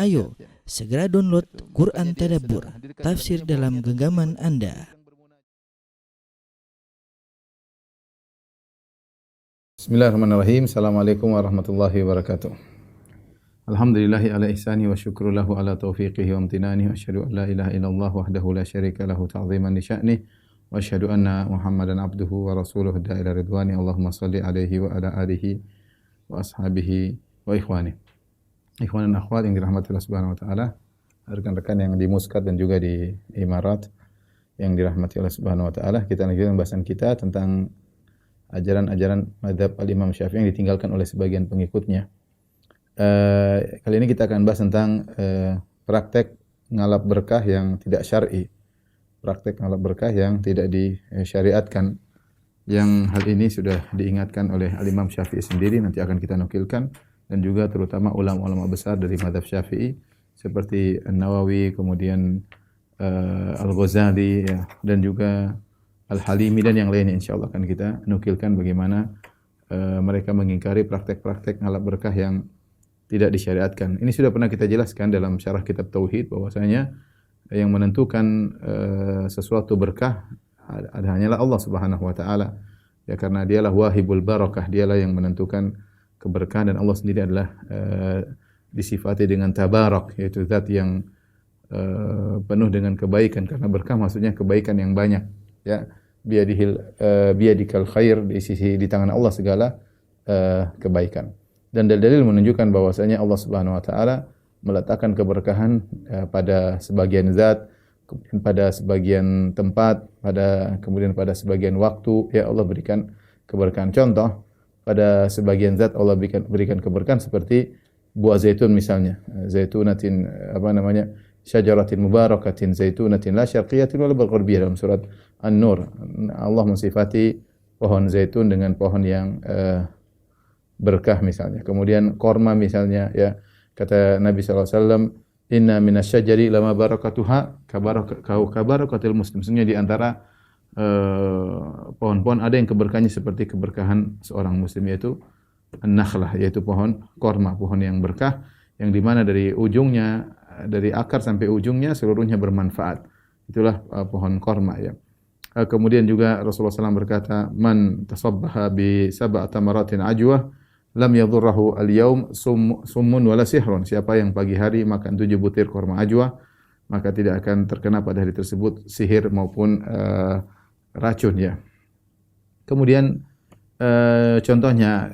Ayo, segera download Quran Tadabbur, tafsir dalam genggaman Anda. Bismillahirrahmanirrahim. Assalamualaikum warahmatullahi wabarakatuh. Alhamdulillahi ala ihsani wa syukru lahu ala taufiqihi wa amtinani wa asyhadu an la ilaha illallah wahdahu la syarika lahu ta'ziman li sya'nih wa asyhadu anna Muhammadan abduhu wa rasuluhu da'ila ridwani. Allahumma salli alaihi wa ala alihi wa ashabihi wa ikhwani. Ikhwan dan akhwat yang dirahmati Allah Subhanahu wa taala, rekan-rekan yang di Muscat dan juga di Imarat yang dirahmati Allah Subhanahu wa taala, kita lanjutkan pembahasan kita tentang ajaran-ajaran mazhab al-Imam Syafi'i yang ditinggalkan oleh sebagian pengikutnya. Kali ini kita akan bahas tentang praktek ngalap berkah yang tidak syar'i. Praktek ngalap berkah yang tidak disyariatkan. Yang hal ini sudah diingatkan oleh al-Imam Syafi'i sendiri, nanti akan kita nukilkan, dan juga terutama ulama-ulama besar dari mazhab Syafi'i seperti An-Nawawi, kemudian Al-Ghazali ya, dan juga Al-Halimi dan yang lainnya. Insyaallah akan kita nukilkan bagaimana mereka mengingkari praktek-praktek ngalap berkah yang tidak disyariatkan. Ini sudah pernah kita jelaskan dalam syarah kitab Tauhid bahwasanya yang menentukan sesuatu berkah hanyalah Allah Subhanahu wa taala. Ya, karena dialah wahibul barakah, dialah yang menentukan keberkahan, dan Allah sendiri adalah disifati dengan tabarak, yaitu zat yang penuh dengan kebaikan, karena berkah maksudnya kebaikan yang banyak. Ya, biyadikal khair, di tangan Allah segala kebaikan. Dan dalil menunjukkan bahwasanya Allah Subhanahu wa taala meletakkan keberkahan pada sebagian zat, kemudian pada sebagian tempat, kemudian pada sebagian waktu. Ya, Allah berikan keberkahan. Contoh, pada sebagian zat Allah berikan keberkahan seperti buah zaitun misalnya. Zaitunatin syajaratin mubarakatin zaitunatin la syarqiyatin wala gharbiyah, dalam surat An-Nur. Allah mensifati pohon zaitun dengan pohon yang berkah misalnya. Kemudian korma misalnya, ya, kata Nabi sallallahu alaihi wasallam, inna minasyajari lama barakatuha kabarakatil muslim. Maksudnya di antara pohon-pohon ada yang keberkahannya seperti keberkahan seorang muslim, yaitu an-nakhlah, yaitu pohon korma, pohon yang berkah, yang di mana dari ujungnya, dari akar sampai ujungnya seluruhnya bermanfaat. Itulah pohon korma, ya. Kemudian juga Rasulullah SAW berkata, man tasabbaha bi sab'ati tamaratin ajwah lam yadhurruhu al-yawm summun wala sihrun. Siapa yang pagi hari makan 7 butir korma ajwa, maka tidak akan terkena pada hari tersebut sihir maupun racun, ya. Kemudian contohnya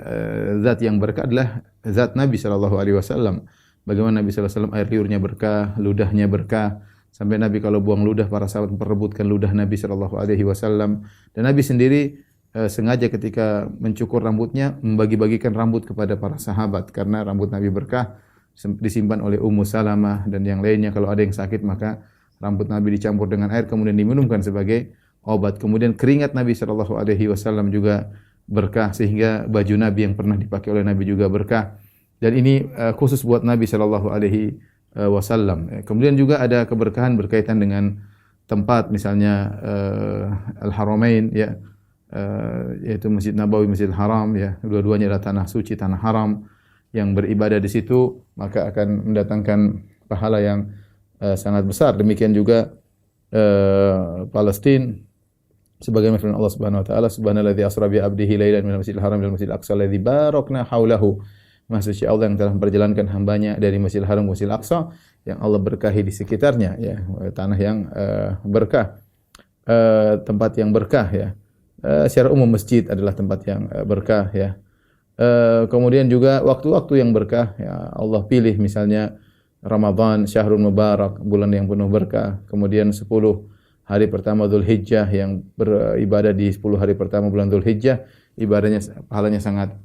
zat yang berkah adalah zat Nabi sallallahu alaihi wasallam. Bagaimana Nabi sallallahu alaihi wasallam air liurnya berkah, ludahnya berkah, sampai Nabi kalau buang ludah para sahabat memperebutkan ludah Nabi sallallahu alaihi wasallam. Dan Nabi sendiri sengaja ketika mencukur rambutnya membagi-bagikan rambut kepada para sahabat, karena rambut Nabi berkah, disimpan oleh Ummu Salamah dan yang lainnya. Kalau ada yang sakit maka rambut Nabi dicampur dengan air kemudian diminumkan sebagai obat. Kemudian keringat Nabi sallallahu alaihi wasallam juga berkah, sehingga baju Nabi yang pernah dipakai oleh Nabi juga berkah. Dan ini khusus buat Nabi sallallahu alaihi wasallam. Kemudian juga ada keberkahan berkaitan dengan tempat, misalnya Al-Haramain, ya, yaitu Masjid Nabawi, Masjidil Haram, ya. Dua-duanya adalah tanah suci, tanah haram. Yang beribadah di situ maka akan mendatangkan pahala yang sangat besar. Demikian juga Palestina, sebagaimana firman Allah Subhanahu wa taala, subhanalladzi asra bi 'abdihi lailan minal masjidil haram ilal masjidil aqsa alladzi barakna haulahu. Maha suci Allah yang telah memperjalankan hambanya dari Masjidil Haram ke Masjidil Aqsa yang Allah berkahi di sekitarnya, ya, tanah yang berkah, tempat yang berkah, ya. Secara umum masjid adalah tempat yang berkah, ya. Kemudian juga waktu-waktu yang berkah, ya, Allah pilih, misalnya Ramadan, syahrul mubarak, bulan yang penuh berkah. Kemudian 10 hari pertama Dzulhijjah, yang beribadah di 10 hari pertama bulan Dzulhijjah, ibadahnya pahalanya sangat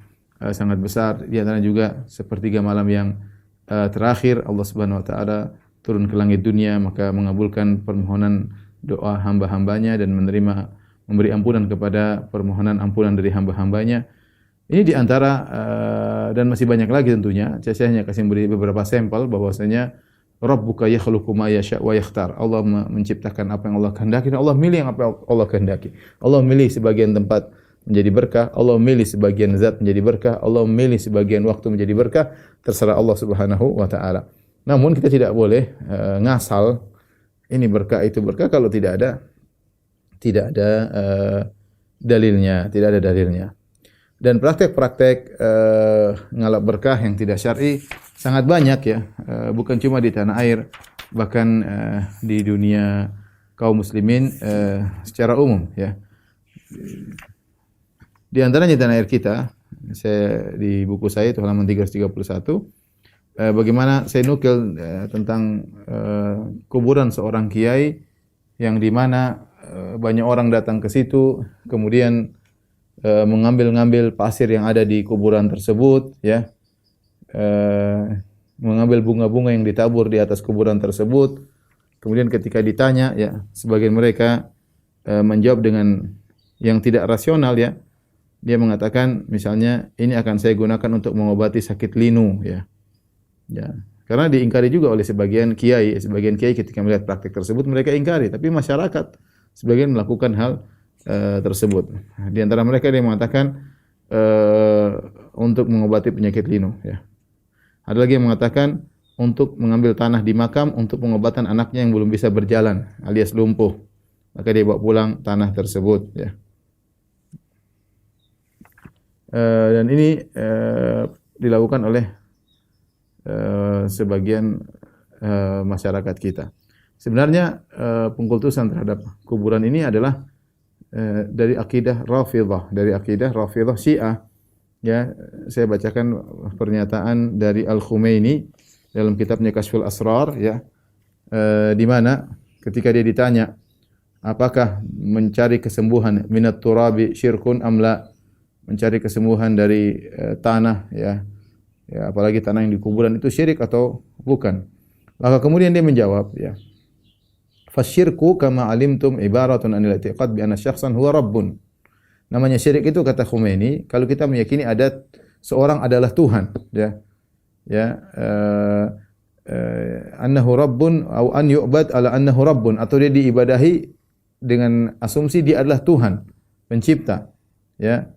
besar. Di antara juga sepertiga malam yang terakhir Allah Subhanahu wa taala turun ke langit dunia, maka mengabulkan permohonan doa hamba-hambanya dan memberi ampunan kepada permohonan ampunan dari hamba-hambanya. Ini di antara dan masih banyak lagi tentunya. Saya hanya kasih beri beberapa sampel bahwasanya Rabbuka yakhluqu ma yasha' wa yakhtar. Allah menciptakan apa yang Allah kehendaki dan Allah milih yang apa Allah kehendaki. Allah milih sebagian tempat menjadi berkah, Allah memilih sebagian zat menjadi berkah, Allah memilih sebagian waktu menjadi berkah, terserah Allah Subhanahu wa taala. Namun kita tidak boleh ngasal ini berkah itu berkah kalau tidak ada dalilnya, tidak ada dalilnya. Dan praktek-praktek ngalap berkah yang tidak syar'i sangat banyak ya, bukan cuma di tanah air, bahkan di dunia kaum muslimin secara umum ya. Di antaranya tanah air kita, di buku saya itu halaman 331, bagaimana saya nukil tentang kuburan seorang kiai yang di mana banyak orang datang ke situ, kemudian mengambil-ngambil pasir yang ada di kuburan tersebut, ya, mengambil bunga-bunga yang ditabur di atas kuburan tersebut. Kemudian ketika ditanya, ya, sebagian mereka menjawab dengan yang tidak rasional, ya. Dia mengatakan, misalnya, ini akan saya gunakan untuk mengobati sakit linu, ya. Ya. Karena diingkari juga oleh sebagian kiai ketika melihat praktik tersebut mereka ingkari, tapi masyarakat sebagian melakukan hal tersebut. Di antara mereka dia mengatakan untuk mengobati penyakit linu, ya. Ada lagi yang mengatakan untuk mengambil tanah di makam untuk pengobatan anaknya yang belum bisa berjalan alias lumpuh. Maka dia bawa pulang tanah tersebut, ya. Dan ini dilakukan oleh sebagian masyarakat kita. Sebenarnya pengkultusan terhadap kuburan ini adalah dari akidah Rafidhah Syiah. Ya, saya bacakan pernyataan dari Al-Khumaini dalam kitabnya Kashful Asrar, ya. Di mana ketika dia ditanya, apakah mencari kesembuhan minat turabi syirkun amla? Mencari kesembuhan dari tanah, ya. Ya, apalagi tanah yang di kuburan itu syirik atau bukan? Maka kemudian dia menjawab, ya. Fasyirku kama alimtum ibaratun anil i'tiqad bi anna syakhsan huwa rabbun. Namanya syirik itu kata Khomeini, kalau kita meyakini ada seorang adalah Tuhan, ya. Ya, annahu rabbun atau an yu'bad ala annahu rabbun, atau dia diibadahi dengan asumsi dia adalah Tuhan, pencipta, ya.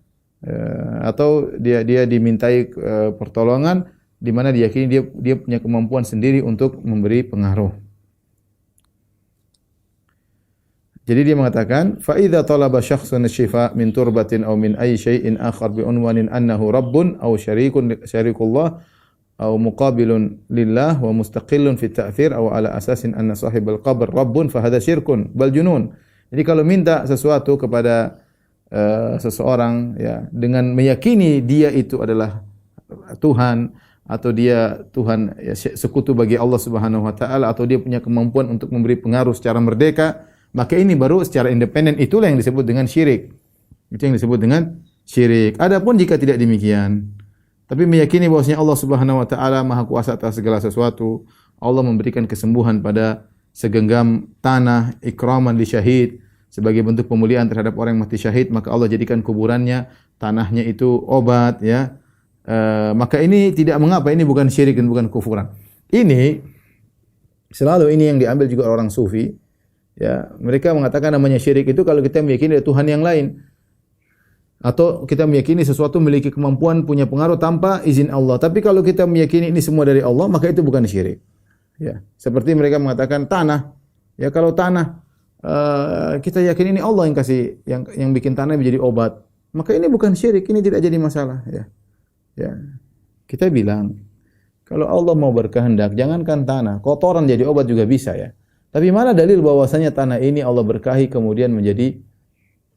Atau dia dimintai pertolongan di mana diyakini dia punya kemampuan sendiri untuk memberi pengaruh. Jadi dia mengatakan fa idza talaba syakhsun asy-syifa min turbatin aw min ayyi syai'in akhar bi unwanin annahu rabbun aw syarikullah aw muqabilun lillah wa mustaqillun fi ta'thir aw ala asasin anna sahibal qabr rabbun fa hadha syirkun bal junun. Jadi kalau minta sesuatu kepada seseorang, ya, dengan meyakini dia itu adalah Tuhan atau dia Tuhan, ya, sekutu bagi Allah Subhanahu wa taala, atau dia punya kemampuan untuk memberi pengaruh secara merdeka, maka ini baru secara independen, itulah yang disebut dengan syirik. Itu yang disebut dengan syirik. Adapun jika tidak demikian, tapi meyakini bahwasanya Allah Subhanahu wa taala Maha Kuasa atas segala sesuatu, Allah memberikan kesembuhan pada segenggam tanah ikraman li syahid, sebagai bentuk pemuliaan terhadap orang yang mati syahid, maka Allah jadikan kuburannya, tanahnya itu obat, ya. Maka ini tidak mengapa, ini bukan syirik dan bukan kufuran. Ini selalu ini yang diambil juga orang sufi, ya. Mereka mengatakan namanya syirik itu kalau kita meyakini ada Tuhan yang lain, atau kita meyakini sesuatu memiliki kemampuan, punya pengaruh tanpa izin Allah. Tapi kalau kita meyakini ini semua dari Allah, maka itu bukan syirik. Ya, seperti mereka mengatakan tanah, ya, kalau tanah kita yakin ini Allah yang kasih, yang bikin tanah menjadi obat, maka ini bukan syirik, ini tidak jadi masalah, ya. Ya. Kita bilang kalau Allah mau berkehendak, jangankan tanah, kotoran jadi obat juga bisa, ya. Tapi mana dalil bahwasanya tanah ini Allah berkahi kemudian menjadi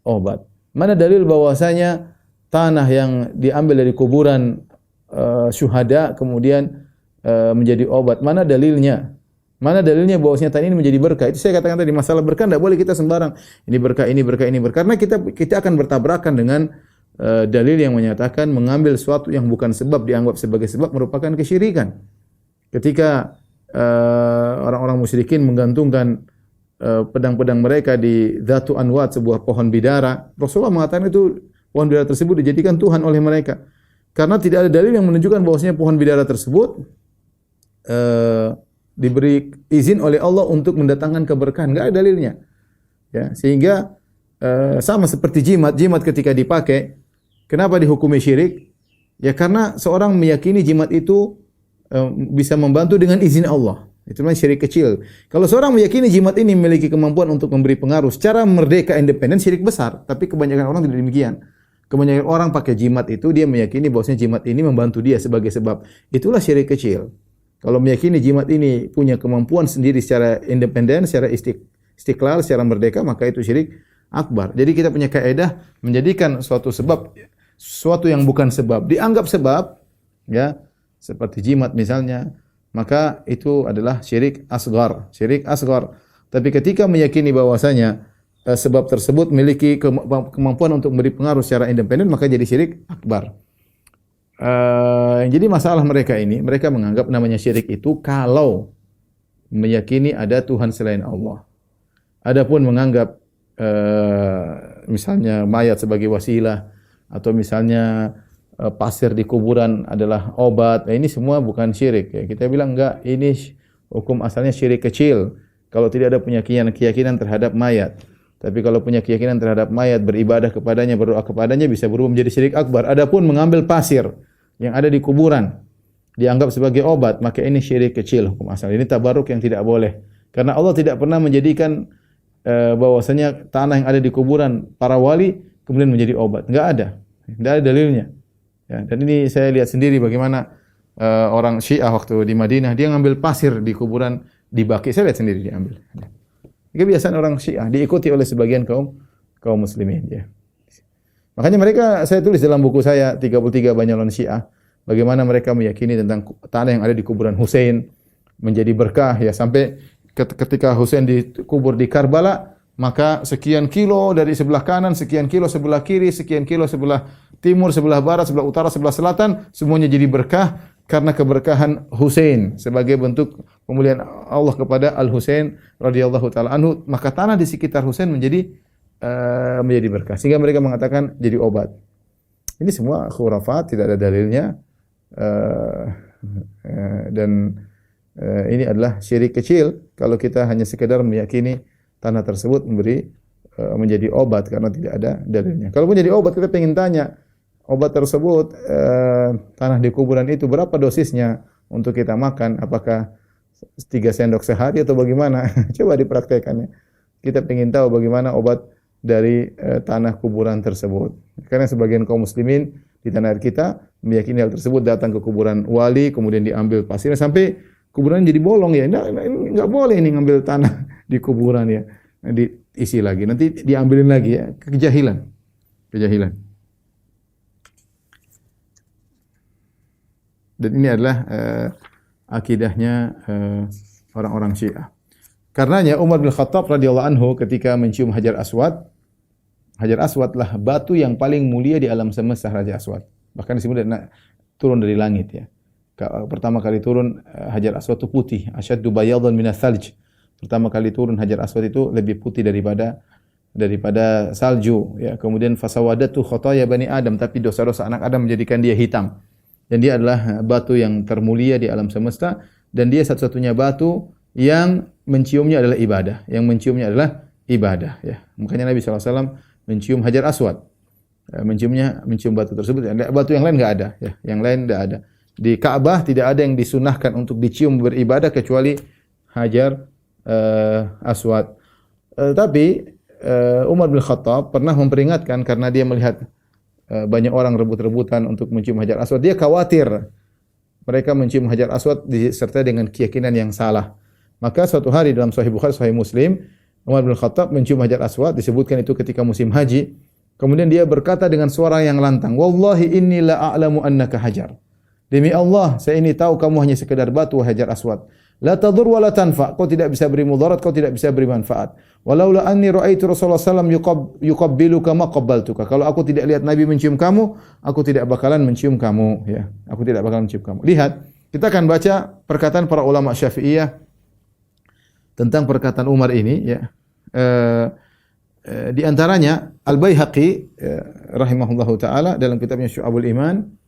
obat? Mana dalil bahwasanya tanah yang diambil dari kuburan syuhada kemudian menjadi obat? Mana dalilnya? Mana dalilnya bahwasanya tanah ini menjadi berkah? Itu saya katakan tadi, masalah berkah tidak boleh kita sembarang. Ini berkah, ini berkah, ini berkah. Karena kita akan bertabrakan dengan dalil yang menyatakan mengambil sesuatu yang bukan sebab dianggap sebagai sebab merupakan kesyirikan. Ketika orang-orang musyrikin menggantungkan pedang-pedang mereka di Dzatu Anwat, sebuah pohon bidara, Rasulullah mengatakan itu pohon bidara tersebut dijadikan Tuhan oleh mereka. Karena tidak ada dalil yang menunjukkan bahwasanya pohon bidara tersebut diberi izin oleh Allah untuk mendatangkan keberkahan, enggak ada dalilnya. Ya, sehingga sama seperti jimat ketika dipakai, kenapa dihukumi syirik? Ya karena seorang meyakini jimat itu bisa membantu dengan izin Allah. Itu namanya syirik kecil. Kalau seorang meyakini jimat ini memiliki kemampuan untuk memberi pengaruh secara merdeka independen, syirik besar. Tapi kebanyakan orang tidak demikian. Kebanyakan orang pakai jimat itu dia meyakini bahwasanya jimat ini membantu dia sebagai sebab. Itulah syirik kecil. Kalau meyakini jimat ini punya kemampuan sendiri secara independen, secara istiqlal, secara merdeka, maka itu syirik akbar. Jadi kita punya kaidah menjadikan suatu sebab sesuatu yang bukan sebab dianggap sebab, ya, seperti jimat misalnya, maka itu adalah syirik asghar, syirik asghar. Tapi ketika meyakini bahwasanya sebab tersebut memiliki kemampuan untuk memberi pengaruh secara independen, maka jadi syirik akbar. Jadi masalah mereka ini, mereka menganggap namanya syirik itu kalau meyakini ada Tuhan selain Allah. Adapun menganggap misalnya mayat sebagai wasilah, atau misalnya pasir di kuburan adalah obat. Ini semua bukan syirik. Ya. Kita bilang enggak, ini hukum asalnya syirik kecil. Kalau tidak ada keyakinan terhadap mayat. Tapi kalau punya keyakinan terhadap mayat, beribadah kepadanya, berdoa kepadanya, bisa berubah menjadi syirik akbar. Adapun mengambil pasir yang ada di kuburan, dianggap sebagai obat, maka ini syirik kecil hukum asal. Ini tabaruk yang tidak boleh. Karena Allah tidak pernah menjadikan bahwasanya tanah yang ada di kuburan para wali kemudian menjadi obat. Enggak ada. Tidak ada dalilnya. Ya, dan ini saya lihat sendiri bagaimana orang Syiah waktu di Madinah, dia ngambil pasir di kuburan di Baqi. Saya lihat sendiri dia ambil. Kebiasaan orang Syiah diikuti oleh sebagian kaum muslimin. Ya. Makanya mereka, saya tulis dalam buku saya 33 Banyolan Syiah, bagaimana mereka meyakini tentang tanah yang ada di kuburan Husain menjadi berkah, ya, sampai ketika Husain dikubur di Karbala, maka sekian kilo dari sebelah kanan, sekian kilo sebelah kiri, sekian kilo sebelah timur, sebelah barat, sebelah utara, sebelah selatan, semuanya jadi berkah karena keberkahan Husain sebagai bentuk pemulihan Allah kepada Al-Husain radhiyallahu taala anhu. Maka tanah di sekitar Husain menjadi berkah, sehingga mereka mengatakan jadi obat. Ini semua khurafat, tidak ada dalilnya, dan ini adalah syirik kecil kalau kita hanya sekedar meyakini tanah tersebut menjadi obat karena tidak ada dalilnya. Kalau menjadi obat, kita ingin tanya, obat tersebut tanah di kuburan itu berapa dosisnya untuk kita makan? Apakah 3 sendok sehari atau bagaimana? Coba dipraktekannya. Kita ingin tahu bagaimana obat dari tanah kuburan tersebut. Karena sebagian kaum muslimin di tanah air kita meyakini hal tersebut, datang ke kuburan wali kemudian diambil pasirnya sampai kuburan jadi bolong, ya. Enggak boleh ini ngambil tanah di kuburan, ya. Diisi lagi, nanti diambilin lagi, ya. Kejahilan. Dan ini adalah akidahnya orang-orang Syiah. Karenanya Umar bin Khattab radhiyallahu anhu ketika mencium Hajar Aswad lah batu yang paling mulia di alam semesta, Hajar Aswad. Bahkan disebut turun dari langit, ya. Pertama kali turun Hajar Aswad itu putih, asyaddu bayadan minas salj. Pertama kali turun Hajar Aswad itu lebih putih daripada salju, ya. Kemudian fasawadatu khotoya bani Adam, tapi dosa-dosa anak Adam menjadikan dia hitam. Dan dia adalah batu yang termulia di alam semesta, dan dia satu-satunya batu yang menciumnya adalah ibadah, ya. Makanya Nabi SAW mencium Hajar Aswad. Mencium batu tersebut. Batu yang lain enggak ada, ya. Yang lain enggak ada. Di Ka'bah tidak ada yang disunahkan untuk dicium beribadah kecuali Hajar Aswad. Tapi Umar bin Khattab pernah memperingatkan karena dia melihat banyak orang rebut-rebutan untuk mencium Hajar Aswad. Dia khawatir mereka mencium Hajar Aswad disertai dengan keyakinan yang salah. Maka suatu hari dalam Sahih Bukhari, Sahih Muslim, Umar bin Khattab mencium Hajar Aswad, disebutkan itu ketika musim haji. Kemudian dia berkata dengan suara yang lantang, "Wallahi inni la a'lamu annaka hajar." Demi Allah, saya ini tahu kamu hanya sekedar batu, Hajar Aswad. La tadur wa la tanfa. Kau tidak bisa beri mudarat, kau tidak bisa beri manfaat. Walaula anni ra'aitu Rasulullah sallallahu alaihi wasallam yuqabbiluka ma qabbaltuka. Kalau aku tidak lihat Nabi mencium kamu, aku tidak bakalan mencium kamu, ya. Aku tidak bakalan mencium kamu. Lihat, kita akan baca perkataan para ulama Syafi'iyah tentang perkataan Umar ini, ya. Di antaranya Al-Baihaqi rahimahullahu taala dalam kitabnya Syu'abul Iman,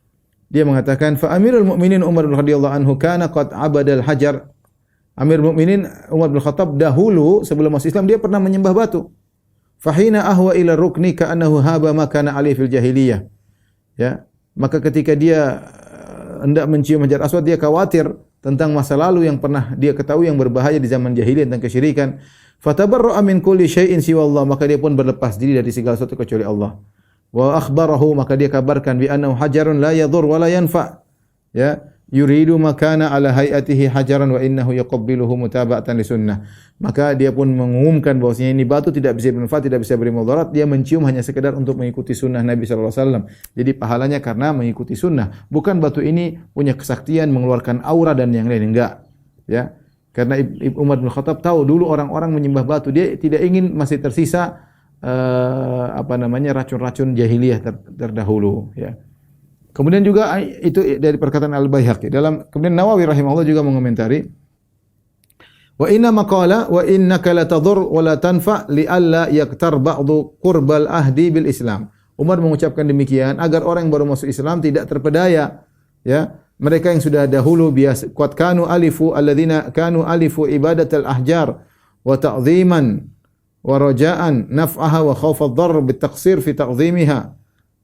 dia mengatakan fa Amirul Mukminin Umar radhiyallahu anhu kana qad abadal hajar. Amir Mukminin Umar bin Khattab dahulu sebelum masuk Islam dia pernah menyembah batu. Fahina ahwa ila rukni ka'annahu haba ma kana ali fil jahiliyah. Ya, maka ketika dia hendak mencium Hajar Aswad, dia khawatir tentang masa lalu yang pernah dia ketahui yang berbahaya di zaman jahiliyah tentang kesyirikan. Fatabarra'a min kulli syai'in siwa Allah, maka dia pun berlepas diri dari segala sesuatu kecuali Allah. Wa akhbarahu, maka dia kabarkan bi annahu hajarun la yadur wa la yanfa. Ya, yuridu makana ala hayatihi hajaran wa innahu yaqabbiluhu mutaba'atan li sunnah. Maka dia pun mengumumkan bahwasanya ini batu tidak bisa bermanfaat, tidak bisa beri mudarat, dia mencium hanya sekedar untuk mengikuti sunnah Nabi sallallahu alaihi wasallam. Jadi pahalanya karena mengikuti sunnah. Bukan batu ini punya kesaktian mengeluarkan aura dan yang lain, enggak. Ya. Karena Umar bin Khattab tahu dulu orang-orang menyembah batu, dia tidak ingin masih tersisa racun-racun jahiliyah terdahulu, ya. Kemudian juga itu dari perkataan Al-Baihaqi. Kemudian Nawawi rahimahullah juga mengomentari, wa inna maqala wa innaka la tadur wa la tanfa li alla yaktar ba'du qurbal ahdi bil Islam. Umar mengucapkan demikian agar orang yang baru masuk Islam tidak terpedaya, ya. Mereka yang sudah dahulu biasa qad kanu alifu alladzina kanu alifu ibadatal ahjar wa ta'dhiman wa raja'an naf'aha wa khawfa ad-darr bit taqsir fi ta'dhimiha.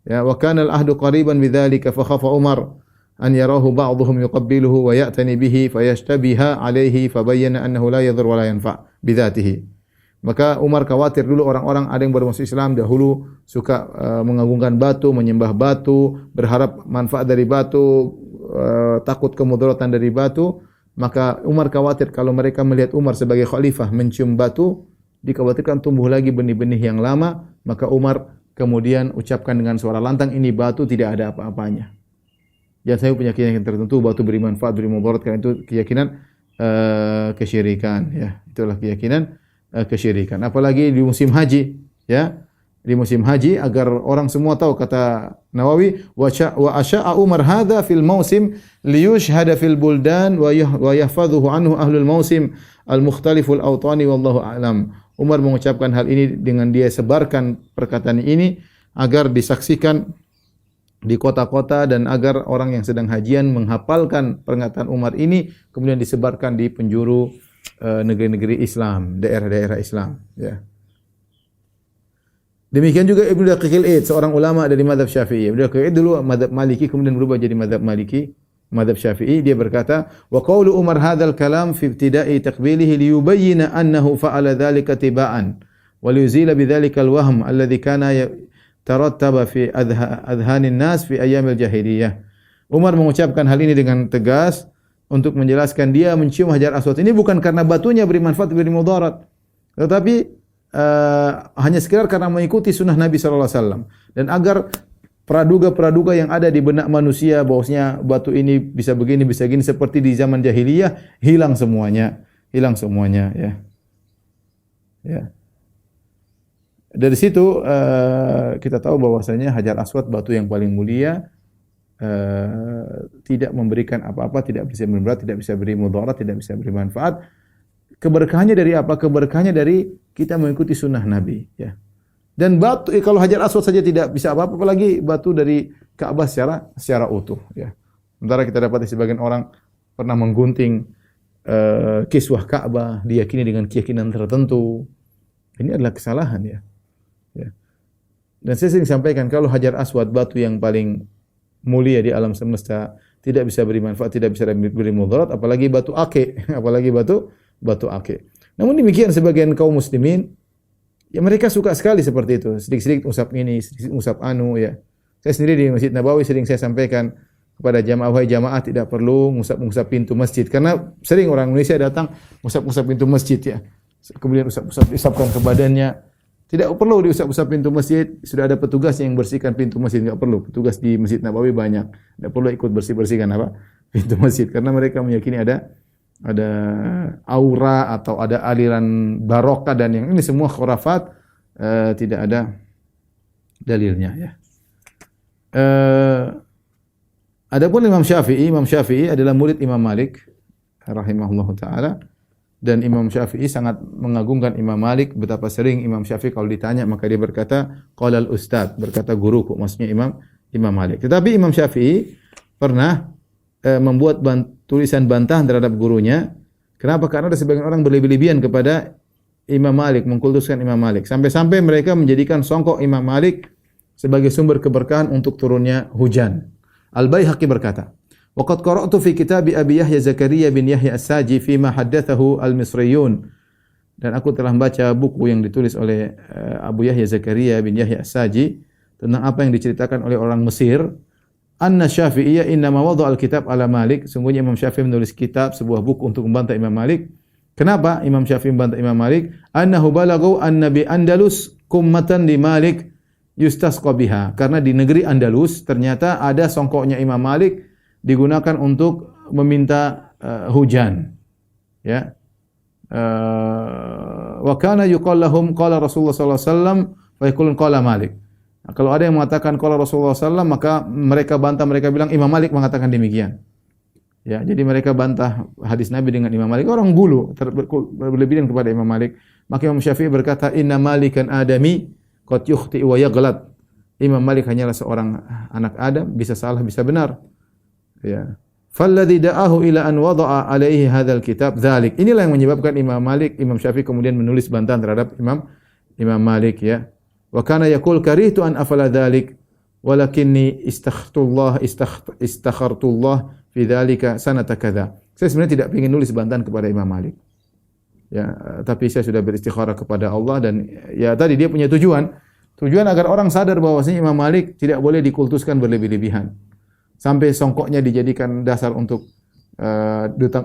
Ya, wa kana al-ahdu qariban bidzalika fa khafa Umar an yarahu ba'dhum yuqabbiluhu wa ya'tani bihi fayashtabiha alayhi fabayyana annahu la yadur wa la yanfa' bidzatihi. Maka Umar khawatir dulu orang-orang ada yang baru masuk Islam dahulu suka mengagungkan batu, menyembah batu, berharap manfaat dari batu, takut kemudaratan dari batu. Maka Umar khawatir kalau mereka melihat Umar sebagai khalifah mencium batu, dikhawatirkan tumbuh lagi benih-benih yang lama. Maka Umar kemudian ucapkan dengan suara lantang, ini batu tidak ada apa-apanya. Jangan saya punya keyakinan tertentu batu beri manfaat, beri mudarat, karena itu keyakinan kesyirikan, ya. Itulah keyakinan kesyirikan. Apalagi di musim haji, ya. Di musim haji agar orang semua tahu, kata Nawawi, wa asya'a Umar hadza fil mausim liyushhada fil buldan wa yahfadhuhu anhu ahlul mausim al-mukhtaliful awtani wallahu a'lam. Umar mengucapkan hal ini dengan dia sebarkan perkataan ini agar disaksikan di kota-kota dan agar orang yang sedang hajian menghafalkan pernyataan Umar ini, kemudian disebarkan di penjuru negeri-negeri Islam, daerah-daerah Islam, ya. Demikian juga Ibnu Daqiq al-Id, seorang ulama dari mazhab Syafi'i. Ibnu Daqiq al-Id dulu mazhab Maliki, kemudian berubah jadi mazhab Maliki, mazhab Syafi'i. Dia berkata, wa qaulu Umar hadzal kalam fi ibtida'i taqbilihi liyubayyana annahu fa'ala dzalika tiba'an wa liyuzila bidzalika al-wahm alladhi kana tarattaba fi adhanin nas fi ayyamil jahiliyah. Umar mengucapkan hal ini dengan tegas untuk menjelaskan dia mencium Hajar Aswad ini bukan karena batunya beri manfaat, beri mudarat, tetapi hanya sekedar karena mengikuti sunnah Nabi sallallahu alaihi wasallam, dan agar praduga-praduga yang ada di benak manusia bahwasanya batu ini bisa begini, bisa gini seperti di zaman jahiliyah hilang semuanya, ya. Ya. Dari situ kita tahu bahwasanya Hajar Aswad batu yang paling mulia, tidak memberikan apa-apa, tidak bisa memberi, tidak bisa beri mudarat, tidak bisa beri manfaat. Keberkahannya dari apa? Keberkahannya dari kita mengikuti sunnah Nabi, ya. Dan batu, kalau Hajar Aswad saja tidak bisa apa-apa, apalagi batu dari Ka'bah secara utuh, ya. Sementara kita dapat sebagian orang pernah menggunting kiswah Ka'bah, diyakini dengan keyakinan tertentu. Ini adalah kesalahan, ya. Ya. Dan saya sering sampaikan, kalau Hajar Aswad batu yang paling mulia di alam semesta tidak bisa beri manfaat, tidak bisa beri mudarat, apalagi batu akik, apalagi batu akik. Namun demikian sebagian kaum muslimin, ya mereka suka sekali seperti itu. Sedikit-sedikit usap ini, sedikit usap anu, ya. Saya sendiri di Masjid Nabawi sering saya sampaikan kepada jamaah tidak perlu ngusap-ngusap pintu masjid, karena sering orang Indonesia datang ngusap-ngusap pintu masjid, ya. Kemudian usapkan ke badannya. Tidak perlu diusap-usap pintu masjid, sudah ada petugas yang bersihkan pintu masjid, enggak perlu. Petugas di Masjid Nabawi banyak. Tidak perlu ikut bersih-bersihkan pintu masjid, karena mereka meyakini ada aura atau ada aliran barokah, dan yang ini semua khurafat, tidak ada dalilnya, ya. Adapun Imam Syafi'i adalah murid Imam Malik rahimahullahu taala, dan Imam Syafi'i sangat mengagungkan Imam Malik. Betapa sering Imam Syafi'i kalau ditanya maka dia berkata qala al-ustad, berkata guruku, maksudnya Imam Malik. Tetapi Imam Syafi'i pernah membuat tulisan bantahan terhadap gurunya. Kenapa? Karena ada sebagian orang berlebih-lebihan kepada Imam Malik, mengkultuskan Imam Malik. Sampai-sampai mereka menjadikan songkok Imam Malik sebagai sumber keberkahan untuk turunnya hujan. Al-Baihaqi berkata, Wa qad qara'tu fi kitab Abi Yahya Zakaria bin Yahya As-Saji fi ma haddathahu al-Misriyun. Dan aku telah membaca buku yang ditulis oleh Abu Yahya Zakaria bin Yahya As-Saji tentang apa yang diceritakan oleh orang Mesir. Anna Syafi'iyya innama wada'a al-kitab ala Malik. Sungguhnya Imam Syafi'i menulis kitab, sebuah buku untuk membantah Imam Malik. Kenapa Imam Syafi'i membantah Imam Malik? Annahu balaghu anna bi Andalus kummatan li Malik yustasqa biha. Karena di negeri Andalus ternyata ada songkoknya Imam Malik digunakan untuk meminta hujan. Ya. Wa kana yuqal lahum qala Rasulullah sallallahu alaihi wasallam fa yaqulun qala Malik. Nah, kalau ada yang mengatakan qala Rasulullah sallallahu alaihi wasallam, maka mereka bantah, mereka bilang Imam Malik mengatakan demikian. Ya, jadi mereka bantah hadis Nabi dengan Imam Malik. Orang bulu berlebihan kepada Imam Malik. Maka Imam Syafi'i berkata, "Inna Malikan Adami qad yukhti wa yaghlat." Imam Malik hanyalah seorang anak Adam, bisa salah, bisa benar. Ya. Falladhi da'ahu ila an wada'a alaihi hadzal kitab dzalik. Inilah yang menyebabkan Imam Syafi'i kemudian menulis bantahan terhadap Imam Malik, ya. Wa kana yaqul karihtu an afala dzalik walakinni istakhartullah fi dzalika sanata kadza. Saya sebenarnya tidak ingin nulis bantahan kepada Imam Malik. Ya, tapi saya sudah beristikharah kepada Allah dan ya tadi dia punya tujuan agar orang sadar bahwasanya Imam Malik tidak boleh dikultuskan berlebih-lebihan. Sampai songkoknya dijadikan dasar untuk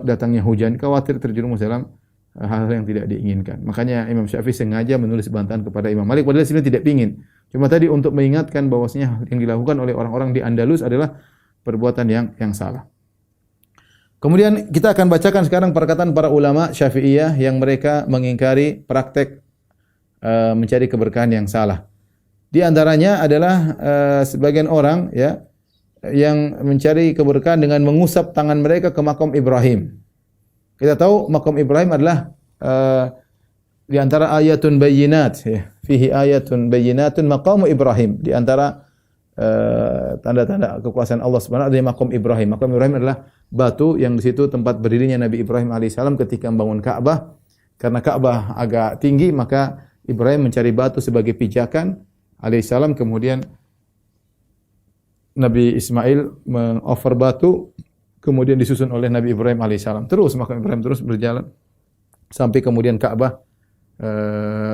datangnya hujan, khawatir terjerumus dalam hal-hal yang tidak diinginkan. Makanya Imam Syafi'i sengaja menulis bantahan kepada Imam Malik padahal sebenarnya tidak ingin. Cuma tadi untuk mengingatkan bahwasanya yang dilakukan oleh orang-orang di Andalus adalah perbuatan yang salah. Kemudian kita akan bacakan sekarang perkataan para ulama Syafi'iyah yang mereka mengingkari praktek mencari keberkahan yang salah. Di antaranya adalah sebagian orang ya yang mencari keberkahan dengan mengusap tangan mereka ke makam Ibrahim. Kita tahu makam Ibrahim adalah di antara ayatun bayyinat, ya. Fihi ayatun bayyinatun maqamu Ibrahim. Di antara tanda-tanda kekuasaan Allah Subhanahu wa taala makam Ibrahim. Makam Ibrahim adalah batu yang di situ tempat berdirinya Nabi Ibrahim alaihissalam ketika membangun Ka'bah. Karena Ka'bah agak tinggi, maka Ibrahim mencari batu sebagai pijakan alaihissalam, kemudian Nabi Ismail mengoffer batu, kemudian disusun oleh Nabi Ibrahim alaihissalam. Terus makam Ibrahim terus berjalan sampai kemudian Ka'bah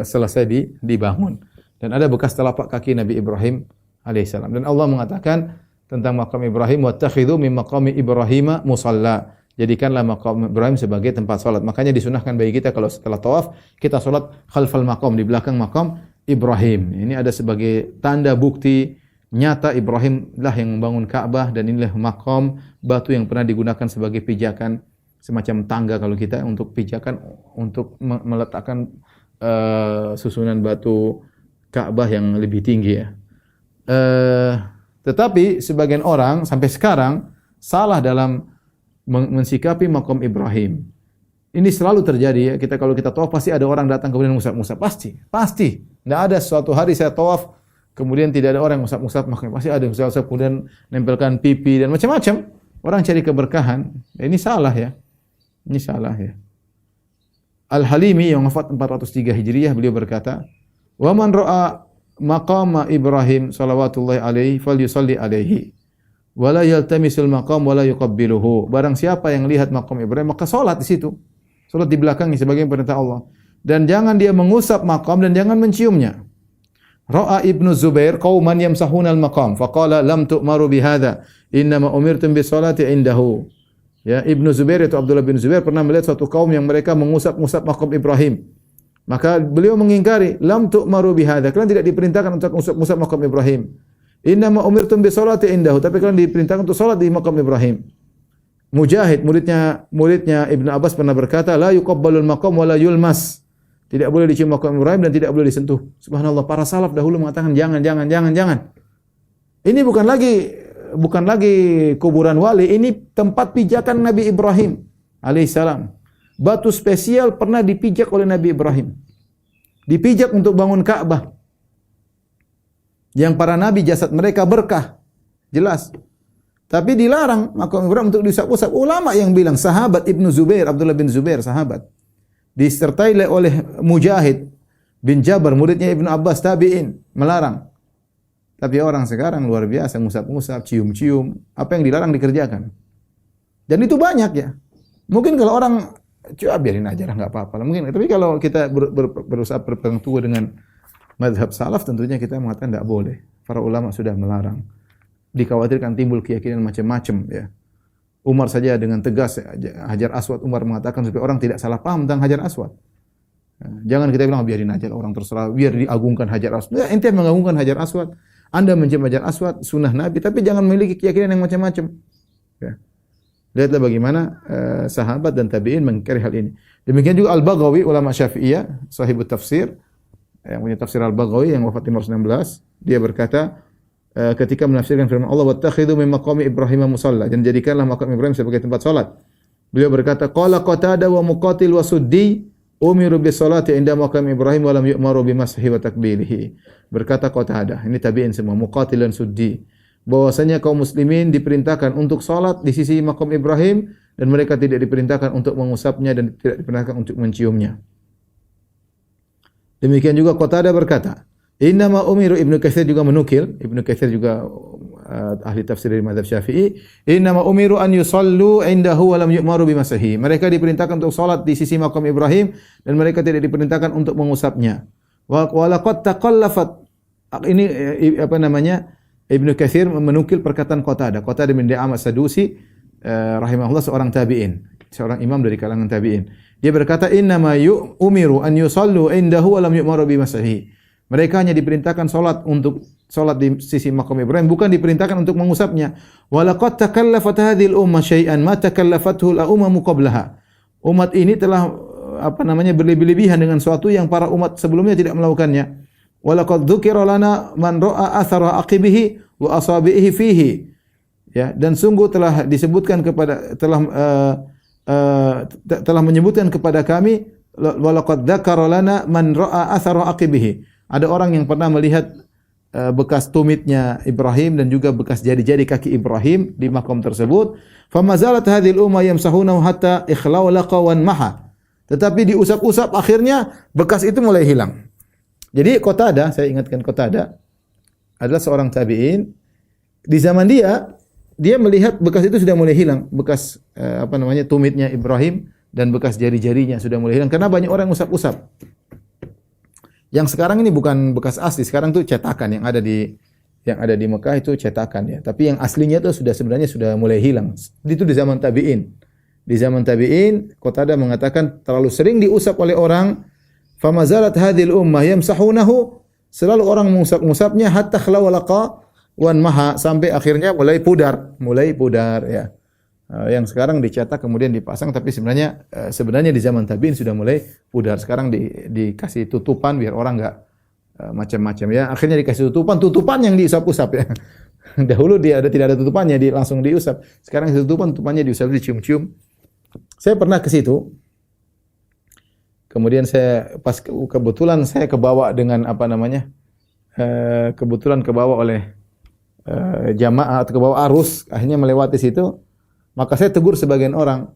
selesai dibangun. Dan ada bekas telapak kaki Nabi Ibrahim alaihissalam. Dan Allah mengatakan tentang makam Ibrahim, wattakhidhu min maqami Ibrahim musalla. Jadikanlah makam Ibrahim sebagai tempat salat. Makanya disunahkan bagi kita kalau setelah tawaf kita salat khalfal maqam, di belakang makam Ibrahim. Ini ada sebagai tanda bukti nyata Ibrahim lah yang membangun Ka'bah dan inilah makam batu yang pernah digunakan sebagai pijakan, semacam tangga kalau kita untuk pijakan untuk meletakkan susunan batu Ka'bah yang lebih tinggi ya. Tetapi sebagian orang sampai sekarang salah dalam mensikapi makam Ibrahim. Ini selalu terjadi ya. Kalau kita tawaf pasti ada orang datang kemudian ngusap-ngusap, pasti. Tidak ada suatu hari saya tawaf kemudian tidak ada orang yang ngusap-ngusap, makanya pasti ada yang ngusap-ngusap kemudian nempelkan pipi dan macam-macam. Orang cari keberkahan. Ini salah ya. Ini salah ya. Al-Halimi yang wafat 403 Hijriah beliau berkata, "Wa man ra'a maqama Ibrahim salawatullahi alaihi falyusalli alaihi wa la yaltamisul maqam wa la yuqabbiluhu." Barang siapa yang lihat maqam Ibrahim maka salat di situ. Salat di belakangnya sebagai perintah Allah. Dan jangan dia mengusap maqam dan jangan menciumnya. Ra'a Ibnu Zubair qauman yamsahuna al-maqam faqala lam tu'maru bihadza innama umirtum bis-salati indahu. Ya, Ibnu Zubair itu Abdullah bin Zubair pernah melihat suatu kaum yang mereka mengusap-ngusap maqam Ibrahim. Maka beliau mengingkari, lam tu'maru bihadza. Kalian tidak diperintahkan untuk mengusap maqam Ibrahim. Innama umirtum bis-salati indahu. Tapi kalian diperintahkan untuk salat di maqam Ibrahim. Mujahid, muridnya Ibnu Abbas pernah berkata, la yuqabbalul maqam wa la yulmas. Tidak boleh dicium makam Ibrahim dan tidak boleh disentuh. Subhanallah, para salaf dahulu mengatakan jangan. Ini bukan lagi kuburan wali, ini tempat pijakan Nabi Ibrahim alaihissalam. Batu spesial pernah dipijak oleh Nabi Ibrahim. Dipijak untuk bangun Ka'bah. Yang para nabi jasad mereka berkah. Jelas. Tapi dilarang makam Ibrahim untuk diusap-usap. Ulama yang bilang, sahabat Ibnu Zubair, Abdullah bin Zubair, sahabat. Disertai oleh Mujahid bin Jabir, muridnya Ibnu Abbas, tabi'in, melarang. Tapi orang sekarang luar biasa, ngusap-ngusap, cium-cium, apa yang dilarang dikerjakan. Dan itu banyak ya. Mungkin kalau orang coba biarin aja lah, nggak apa-apa lah. Mungkin, tapi kalau kita berusaha berpegang teguh dengan mazhab salaf, tentunya kita mengatakan tidak boleh. Para ulama sudah melarang. Dikhawatirkan timbul keyakinan macam-macam ya. Umar saja dengan tegas Hajar Aswad, Umar mengatakan supaya orang tidak salah paham tentang Hajar Aswad. Jangan kita bilang biarin aja orang terserah, biar diagungkan Hajar Aswad. Ya, ente mengagungkan Hajar Aswad, Anda mencium Hajar Aswad, sunnah Nabi, tapi jangan memiliki keyakinan yang macam-macam. Ya. Lihatlah bagaimana sahabat dan tabi'in mengingkari hal ini. Demikian juga Al-Baghawi, ulama Syafi'iyah, sahibut tafsir, yang punya tafsir Al-Baghawi yang wafat 516, dia berkata ketika menafsirkan firman Allah, "Wattakhidhu min maqami Ibrahim musalla," dan jadikanlah makam Ibrahim sebagai tempat salat. Beliau berkata, "Qala Qatadah wa Muqatil wa Suddi umiru bis salati inda maqam Ibrahim wa lam yu'maru bimashihi wa takbilihi." Berkata Qatadah, ini tabi'in semua, Muqatil dan Suddi, bahwasanya kaum muslimin diperintahkan untuk salat di sisi makam Ibrahim dan mereka tidak diperintahkan untuk mengusapnya dan tidak diperintahkan untuk menciumnya. Demikian juga Qatadah berkata, "Innama umiru," Ibnu Katsir juga menukil, Ibnu Katsir juga ahli tafsir dari mazhab Syafi'i, "Innama umiru an yusallu indahu wa lam yu'maru bimashihi." Mereka diperintahkan untuk salat di sisi makam Ibrahim dan mereka tidak diperintahkan untuk mengusapnya. Wa laqad taqallafat, ini apa namanya? Ibnu Katsir menukil perkataan Qatadah. Qatadah bin Di'amah Sadusi rahimahullah, seorang tabi'in, seorang imam dari kalangan tabi'in. Dia berkata, "Innama umiru an yusallu indahu wa lam yu'maru bimashihi." Mereka hanya diperintahkan salat di sisi makam Ibrahim, bukan diperintahkan untuk mengusapnya. Wa laqad takallafat hadhihi al-ummah syai'an ma takallafathu al-umamu qablaha. Umat ini telah berlebih-lebihan dengan sesuatu yang para umat sebelumnya tidak melakukannya. Walaqad dzukira lana man ra'a athara aqibihi wa asabihi fihi. Ya, dan sungguh telah disebutkan telah menyebutkan kepada kami, walaqad dzakara lana man ra'a athara aqibihi. Ada orang yang pernah melihat bekas tumitnya Ibrahim dan juga bekas jari-jari kaki Ibrahim di makam tersebut. Famazalat hadhil ummah yamsahunahu hatta ikhlawlaqa wan maha. Tetapi diusap-usap akhirnya bekas itu mulai hilang. Jadi Qatadah, saya ingatkan Qatadah adalah seorang tabi'in. Di zaman dia melihat bekas itu sudah mulai hilang, bekas tumitnya Ibrahim dan bekas jari-jarinya sudah mulai hilang karena banyak orang usap-usap. Yang sekarang ini bukan bekas asli, sekarang itu cetakan yang ada di Mekah itu cetakan ya. Tapi yang aslinya itu sebenarnya sudah mulai hilang. Itu di zaman tabi'in. Di zaman tabi'in, Qatadah mengatakan terlalu sering diusap oleh orang. Famazalat hadhil ummah yamsahunahu, selalu orang mengusap-usapnya hatta khlawalaqa wan maha, sampai akhirnya mulai pudar ya. Yang sekarang dicetak kemudian dipasang, tapi sebenarnya di zaman tabi'in sudah mulai pudar. Sekarang dikasih tutupan biar orang enggak macam-macam ya. Akhirnya dikasih tutupan yang diusap-usap ya. Dahulu tidak ada tutupannya, langsung diusap. Sekarang tutupannya diusap, dicium-cium. Saya pernah ke situ. Kemudian kebetulan saya kebawa dengan kebetulan kebawa oleh jamaah atau kebawa arus, akhirnya melewati situ. Maka saya tegur sebagian orang.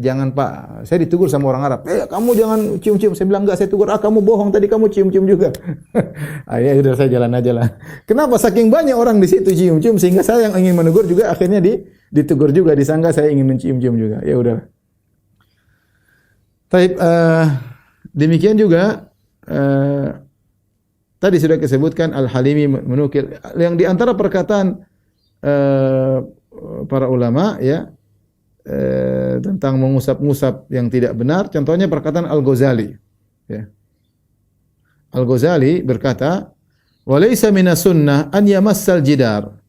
Jangan Pak, saya ditegur sama orang Arab. Kamu jangan cium-cium. Saya bilang enggak, saya tegur, kamu bohong tadi, kamu cium-cium juga. Ya sudah, saya jalan aja lah. Kenapa? Saking banyak orang di situ cium-cium sehingga saya yang ingin menegur juga akhirnya ditegur juga, disangka saya ingin mencium-cium juga. Ya udah. Baik, demikian juga tadi sudah disebutkan Al-Halimi menukil yang di antara perkataan para ulama ya tentang mengusap-ngusap yang tidak benar, contohnya perkataan Al-Ghazali ya. Al-Ghazali berkata, "Wa laysa minas sunnah an yamassal jidar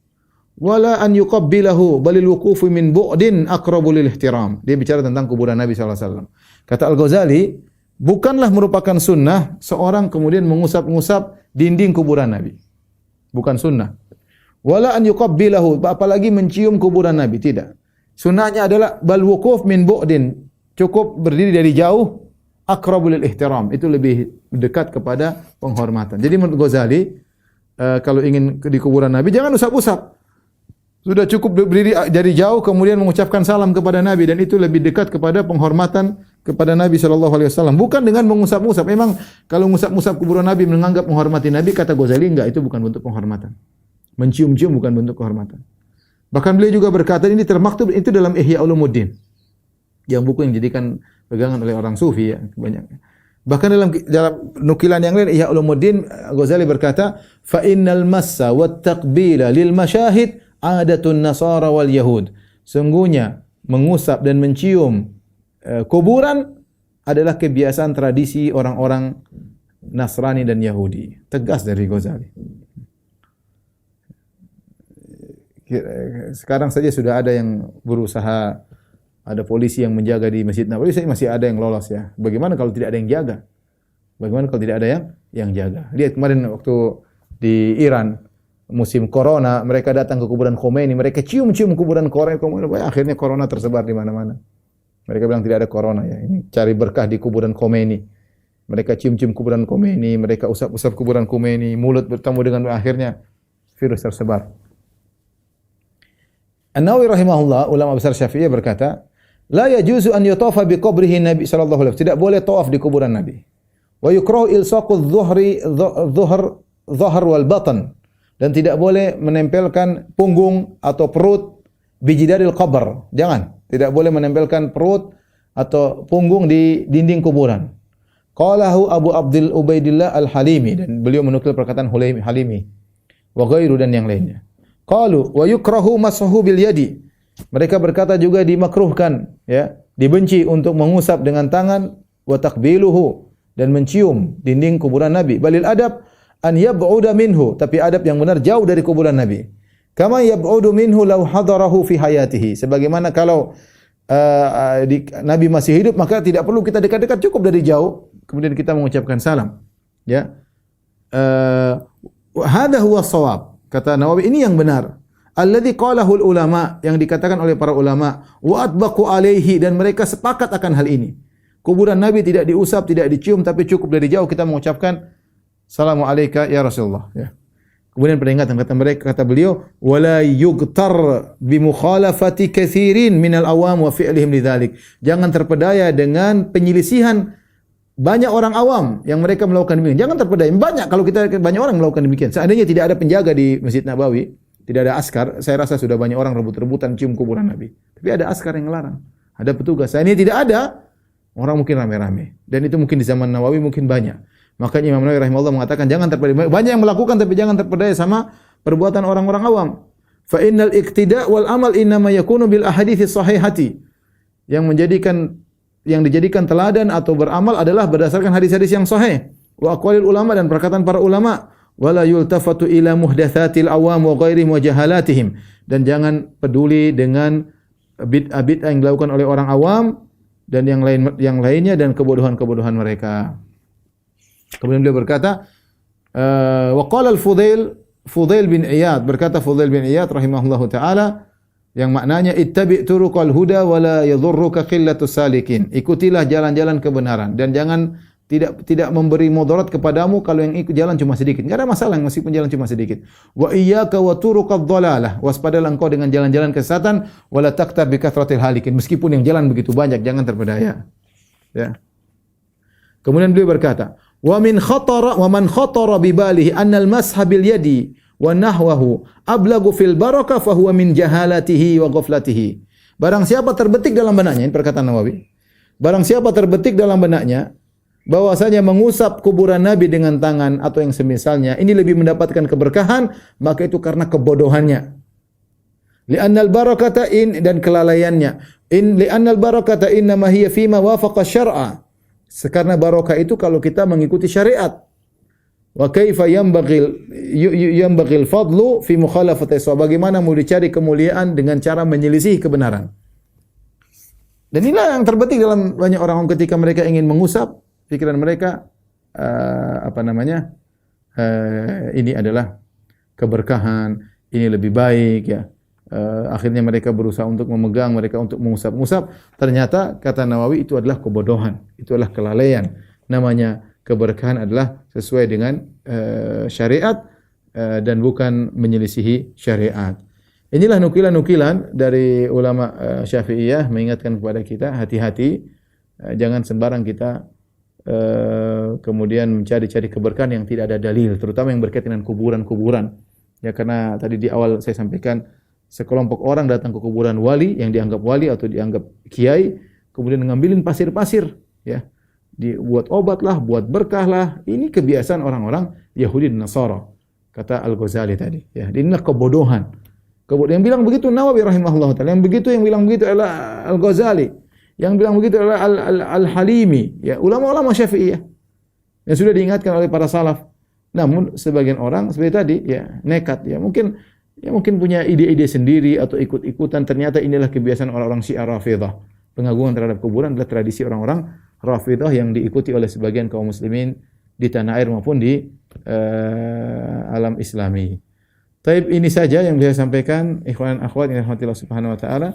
wala an yuqabbilahu balil wuqufu min bu'din aqrabu lil ihtiram." Dia bicara tentang kuburan Nabi sallallahu alaihi wasallam. Kata Al-Ghazali, bukanlah merupakan sunnah seorang kemudian mengusap-ngusap dinding kuburan Nabi. Bukan sunnah. Wala an yuqabbilahu, apalagi mencium kuburan Nabi, tidak. Sunnahnya adalah bal wuquf min bu'din, cukup berdiri dari jauh, aqrabu lil ihtiram, itu lebih dekat kepada penghormatan. Jadi menurut Ghazali, kalau ingin di kuburan Nabi jangan usap-usap. Sudah cukup berdiri dari jauh kemudian mengucapkan salam kepada Nabi, dan itu lebih dekat kepada penghormatan kepada Nabi sallallahu alaihi wasallam, bukan dengan mengusap-usap. Memang kalau mengusap-usap kuburan Nabi menganggap menghormati Nabi, kata Ghazali enggak, itu bukan bentuk penghormatan. Mencium-cium bukan bentuk kehormatan. Bahkan beliau juga berkata, ini termaktub itu dalam Ihya Ulumuddin, yang buku yang dijadikan pegangan oleh orang sufi ya, kebanyakan. Bahkan dalam nukilan yang lain Ihya Ulumuddin, Ghazali berkata, fa innal massa wat taqbila lil masyahid adatun nasara wal yahud. Sungguhnya mengusap dan mencium kuburan adalah kebiasaan tradisi orang-orang Nasrani dan Yahudi. Tegas dari Ghazali. Sekarang saja sudah ada yang berusaha, ada polisi yang menjaga di Masjid Nabawi, masih ada yang lolos ya. Bagaimana kalau tidak ada yang jaga? Bagaimana kalau tidak ada yang jaga? Lihat kemarin waktu di Iran musim corona, mereka datang ke kuburan Khomeini, mereka cium-cium kuburan Khomeini, akhirnya corona tersebar di mana-mana. Mereka bilang tidak ada corona ya. Ini cari berkah di kuburan Khomeini. Mereka cium-cium kuburan Khomeini, mereka usap-usap kuburan Khomeini, mulut bertemu dengan akhirnya virus tersebar. An-Nawawi rahimahullah, ulama besar Syafi'iyah berkata, la yajuzu an yutafa bi qabrihi Nabi sallallahu alaihi wasallam. Tidak boleh tawaf di kuburan Nabi. Wa yukrahu ilsaqu dhuhr wal batan. Dan tidak boleh menempelkan punggung atau perut bijidaril qabr. Jangan. Tidak boleh menempelkan perut atau punggung di dinding kuburan. Qalahu Abu Abdul Ubaidillah Al-Halimi, dan beliau menukil perkataan Halimi wa ghairu dan yang lainnya. Qalu wa yukrahu mashu bil yadi. Mereka berkata juga dimakruhkan ya, dibenci untuk mengusap dengan tangan, wa taqbiluhu, dan mencium dinding kuburan Nabi. Balil adab an yab'uda minhu, tapi adab yang benar jauh dari kuburan Nabi. Kama yab'udu minhu law hadarahu fi hayatihi. Sebagaimana kalau Nabi masih hidup, maka tidak perlu kita dekat-dekat, cukup dari jauh kemudian kita mengucapkan salam. Ya. Hadha huwa shawab. Kata Nawawi, ini yang benar. Alladzi qalahul ulama, yang dikatakan oleh para ulama, wa atbaqu alaihi, dan mereka sepakat akan hal ini. Kuburan Nabi tidak diusap, tidak dicium, tapi cukup dari jauh kita mengucapkan salamu alayka ya Rasulullah ya. Kemudian peringatan kata beliau, wala yughtar bi mukhalafati katsirin minal awam wa fi'lihim lidzalik. Jangan terpedaya dengan penyelisihan banyak orang awam yang mereka melakukan demikian. Jangan terpedaya. Banyak kalau kita banyak orang melakukan demikian. Seandainya tidak ada penjaga di Masjid Nabawi, tidak ada askar, saya rasa sudah banyak orang rebut-rebutan cium kuburan Nabi. Tapi ada askar yang larang, ada petugas. Seandainya tidak ada, orang mungkin rame-rame. Dan itu mungkin di zaman Nawawi mungkin banyak. Makanya Imam Nawawi rahimahullah mengatakan jangan terpedaya. Banyak yang melakukan tapi jangan terpedaya sama perbuatan orang-orang awam. Fa innal iqtida' wal amal innama yakunu bil ahadithi sahihati. Yang dijadikan teladan atau beramal adalah berdasarkan hadis-hadis yang sahih. Wa aqwalil ulama, dan perkataan para ulama. Wala yultafatu ila muhdatsatil awam wa ghairihim wa jahalatihim. Dan jangan peduli dengan bid'ah yang dilakukan oleh orang awam dan yang lainnya dan kebodohan-kebodohan mereka. Kemudian beliau berkata, wa qala Fudail bin Iyad, berkata Fudail bin Iyad rahimahullahu taala, yang maknanya ittabi' turuqal huda wa la yadhurruka qillatus salikin. Ikutilah jalan-jalan kebenaran dan jangan tidak memberi mudarat kepadamu kalau yang ikut jalan cuma sedikit. Enggak ada masalah meskipun jalan cuma sedikit. Wa iyyaka wa turuqad dhalalah. Waspadalah engkau dengan jalan-jalan kesesatan, wa la taqtab bi kathratil halikin. Meskipun yang jalan begitu banyak, jangan terpedaya. Ya. Kemudian beliau berkata, wa man khatara bi balihi anna al-masha bil yadi wa nahwahu ablagu fil barakah fa huwa min jahalatihi wa ghaflatihi. Barang siapa terbetik dalam benaknya, ini perkataan Nawawi. Barang siapa terbetik dalam benaknya bahwasanya mengusap kuburan Nabi dengan tangan atau yang semisalnya ini lebih mendapatkan keberkahan, maka itu karena kebodohannya. Li'anna al-barakata dan kelalaiannya. Li'anna al-barakata inna ma hiya fima wafaqa syar'a. Karena barokah itu kalau kita mengikuti syariat. Wa kaifa yanbaghil fadlu fi mukhalafati shawab. Bagaimana mau dicari kemuliaan dengan cara menyelisih kebenaran. Dan inilah yang terbetik dalam banyak orang ketika mereka ingin mengusap pikiran mereka, ini adalah keberkahan, ini lebih baik ya. Akhirnya mereka berusaha untuk memegang, mereka untuk mengusap-usap. Ternyata kata Nawawi itu adalah kebodohan, itu adalah kelalaian. Namanya keberkahan adalah sesuai dengan syariat dan bukan menyelisihi syariat. Inilah nukilan-nukilan dari ulama Syafi'iyah mengingatkan kepada kita hati-hati, jangan sembarang kita kemudian mencari-cari keberkahan yang tidak ada dalil, terutama yang berkaitan dengan kuburan-kuburan. Ya, karena tadi di awal saya sampaikan sekelompok orang datang ke kuburan wali yang dianggap wali atau dianggap kiai, kemudian ngambilin pasir-pasir, ya, dibuat obat lah, buat berkah lah. Ini kebiasaan orang-orang Yahudi dan Nasara, kata Al-Ghazali tadi. Ya, inilah kebodohan. Yang bilang begitu Nawawi rahimahullah taala, yang bilang begitu adalah Al-Ghazali, yang bilang begitu adalah Al-Halimi, ya, ulama-ulama Syafi'iyah yang sudah diingatkan oleh para salaf. Namun sebagian orang seperti tadi, ya, nekat, ya mungkin punya ide-ide sendiri atau ikut-ikutan. Ternyata inilah kebiasaan orang-orang Syiah Rafidhah. Pengagungan terhadap kuburan adalah tradisi orang-orang Rafidhah yang diikuti oleh sebagian kaum muslimin di tanah air maupun di alam Islami. Taib, ini saja yang bisa saya sampaikan, ikhwan akhwat yang dirahmati Allah Subhanahu wa taala.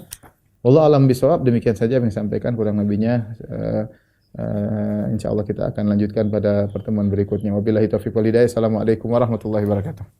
Wallahu alam bisawab. Demikian saja yang saya sampaikan, kurang lebihnya insyaallah kita akan lanjutkan pada pertemuan berikutnya. Wabillahi taufiq wal hidayah. Assalamualaikum warahmatullahi wabarakatuh.